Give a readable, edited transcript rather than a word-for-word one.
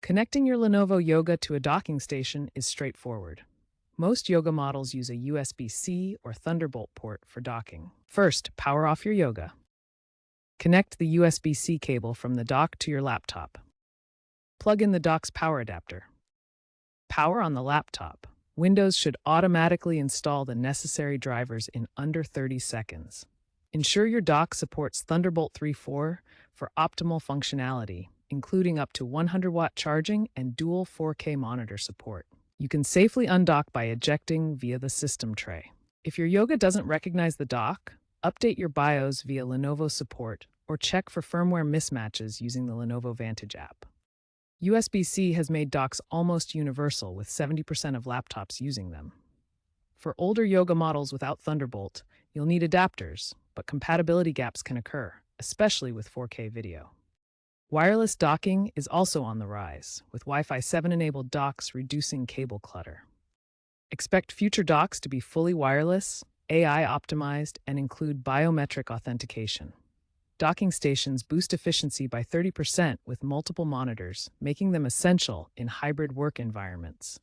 Connecting your Lenovo Yoga to a docking station is straightforward. Most yoga models use a USB-C or Thunderbolt port for docking. First, power off your yoga. Connect the USB-C cable from the dock to your laptop. Plug in the dock's power adapter. Power on the laptop. Windows should automatically install the necessary drivers in under 30 seconds. Ensure your dock supports Thunderbolt 3.4 for optimal functionality, including up to 100-watt charging and dual 4K monitor support. You can safely undock by ejecting via the system tray. If your yoga doesn't recognize the dock, update your BIOS via Lenovo support or check for firmware mismatches using the Lenovo Vantage app. USB-C has made docks almost universal, with 70% of laptops using them. For older yoga models without Thunderbolt, you'll need adapters, but compatibility gaps can occur, especially with 4K video. Wireless docking is also on the rise, with Wi-Fi 7-enabled docks reducing cable clutter. Expect future docks to be fully wireless, AI-optimized, and include biometric authentication. Docking stations boost efficiency by 30% with multiple monitors, making them essential in hybrid work environments.